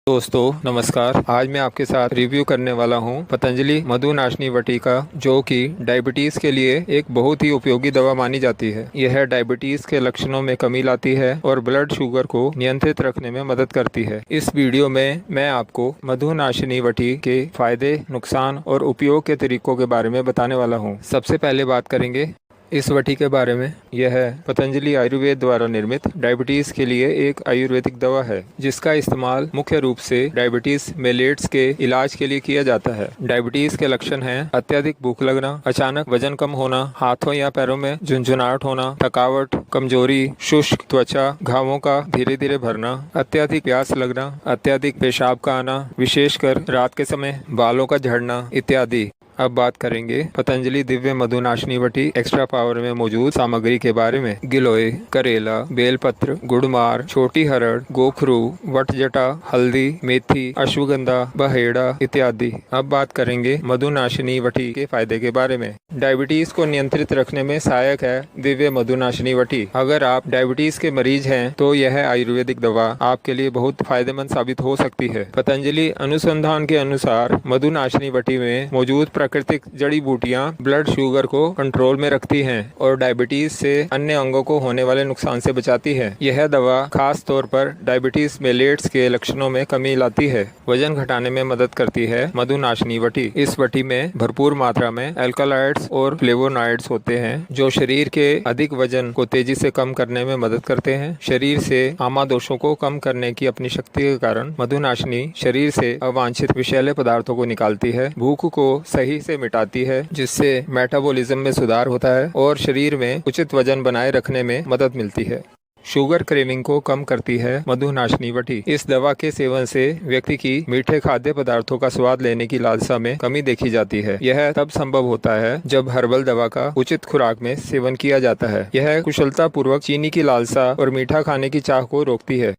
दोस्तों नमस्कार। आज मैं आपके साथ रिव्यू करने वाला हूं पतंजलि मधुनाशनी वटिका, जो कि डायबिटीज़ के लिए एक बहुत ही उपयोगी दवा मानी जाती है। यह डायबिटीज़ के लक्षणों में कमी लाती है और ब्लड शुगर को नियंत्रित रखने में मदद करती है। इस वीडियो में मैं आपको मधुनाशनी वटी के फायदे, नुकसान और उपयोग के तरीकों के बारे में बताने वाला हूँ। सबसे पहले बात करेंगे इस वटी के बारे में। यह पतंजलि आयुर्वेद द्वारा निर्मित डायबिटीज़ के लिए एक आयुर्वेदिक दवा है, जिसका इस्तेमाल मुख्य रूप से डायबिटीज़ मेलेट्स के इलाज के लिए किया जाता है। डायबिटीज़ के लक्षण हैं अत्यधिक भूख लगना, अचानक वजन कम होना, हाथों या पैरों में झुंझुनाहट होना, थकावट, कमजोरी, शुष्क त्वचा, घावों का धीरे धीरे भरना, अत्यधिक प्यास लगना, अत्यधिक पेशाब का आना, विशेषकर रात के समय, बालों का झड़ना इत्यादि। अब बात करेंगे पतंजलि दिव्य मधुनाशनी वटी एक्स्ट्रा पावर में मौजूद सामग्री के बारे में। गिलोय, करेला, बेलपत्र, गुड़मार, छोटी हरड़, गोखरू, वटजटा, हल्दी, मेथी, अश्वगंधा, बहेड़ा इत्यादि। अब बात करेंगे मधुनाशनी वटी के फायदे के बारे में। डायबिटीज को नियंत्रित रखने में सहायक है दिव्य मधुनाशनी वटी। अगर आप डायबिटीज के मरीज हैं तो यह आयुर्वेदिक दवा आपके लिए बहुत फायदेमंद साबित हो सकती है। पतंजलि अनुसंधान के अनुसार मधुनाशनी वटी में मौजूद प्राकृतिक जड़ी बूटियां ब्लड शुगर को कंट्रोल में रखती हैं और डायबिटीज से अन्य अंगों को होने वाले नुकसान से बचाती है। यह दवा खास तौर पर डायबिटीज मेलेट्स के लक्षणों में कमी लाती है, वजन घटाने में मदद करती है। मधुनाशनी वटी, इस वटी में भरपूर मात्रा में एल्कलॉइड्स और फ्लेवोनॉइड्स होते हैं, जो शरीर के अधिक वजन को तेजी से कम करने में मदद करते हैं। शरीर से आमादोषों को कम करने की अपनी शक्ति के कारण मधुनाशनी शरीर से अवांछित विषैले पदार्थों को निकालती है, भूख को सही से मिटाती है, जिससे मेटाबॉलिज्म में सुधार होता है और शरीर में उचित वजन बनाए रखने में मदद मिलती है। शुगर क्रेविंग को कम करती है मधुनाशनी वटी। इस दवा के सेवन से व्यक्ति की मीठे खाद्य पदार्थों का स्वाद लेने की लालसा में कमी देखी जाती है। यह तब संभव होता है जब हर्बल दवा का उचित खुराक में सेवन किया जाता है। यह कुशलता पूर्वक चीनी की लालसा और मीठा खाने की चाह को रोकती है।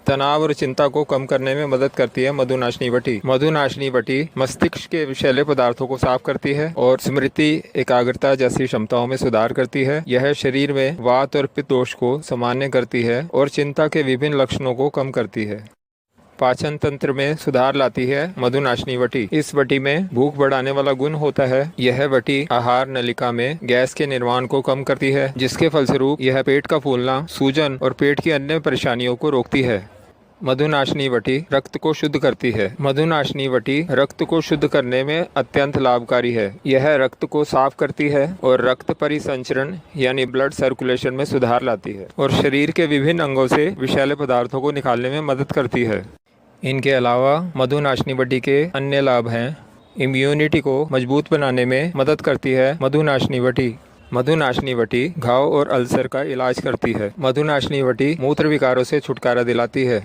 तनाव और चिंता को कम करने में मदद करती है मधुनाशनी वटी। मधुनाशनी वटी मस्तिष्क के विषैले पदार्थों को साफ करती है और स्मृति, एकाग्रता जैसी क्षमताओं में सुधार करती है। यह शरीर में वात और पित्त दोष को सामान्य करती है और चिंता के विभिन्न लक्षणों को कम करती है। पाचन तंत्र में सुधार लाती है मधुनाशनी वटी। इस वटी में भूख बढ़ाने वाला गुण होता है। यह वटी आहार नलिका में गैस के निर्माण को कम करती है, जिसके फलस्वरूप यह पेट का फूलना, सूजन और पेट की अन्य परेशानियों को रोकती है। मधुनाशनी वटी रक्त को शुद्ध करती है। मधुनाशनी वटी रक्त को शुद्ध करने में अत्यंत लाभकारी है। यह रक्त को साफ करती है और रक्त परिसंचरण यानी ब्लड सर्कुलेशन में सुधार लाती है और शरीर के विभिन्न अंगों से विषैले पदार्थों को निकालने में मदद करती है। इनके अलावा मधुनाशनी वटी के अन्य लाभ हैं। इम्यूनिटी को मजबूत बनाने में मदद करती है मधुनाशनी वटी। मधुनाशनी वटी घाव और अल्सर का इलाज करती है। मधुनाशनी वटी मूत्र विकारों से छुटकारा दिलाती है।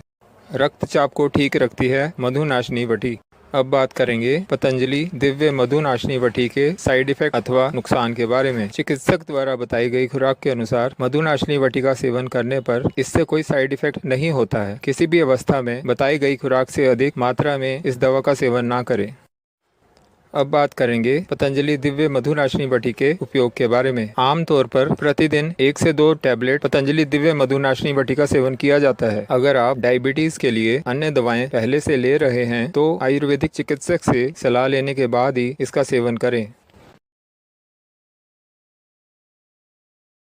रक्तचाप को ठीक रखती है मधुनाशनी वटी। अब बात करेंगे पतंजलि दिव्य मधुनाशनी वटी के साइड इफेक्ट अथवा नुकसान के बारे में। चिकित्सक द्वारा बताई गई खुराक के अनुसार मधुनाशनी वटी का सेवन करने पर इससे कोई साइड इफेक्ट नहीं होता है। किसी भी अवस्था में बताई गई खुराक से अधिक मात्रा में इस दवा का सेवन ना करें। अब बात करेंगे पतंजलि दिव्य मधुनाशनी वटी के उपयोग के बारे में। आमतौर पर प्रतिदिन 1 से 2 टैबलेट पतंजलि दिव्य मधुनाशनी वटी का सेवन किया जाता है। अगर आप डायबिटीज के लिए अन्य दवाएं पहले से ले रहे हैं तो आयुर्वेदिक चिकित्सक से सलाह लेने के बाद ही इसका सेवन करें।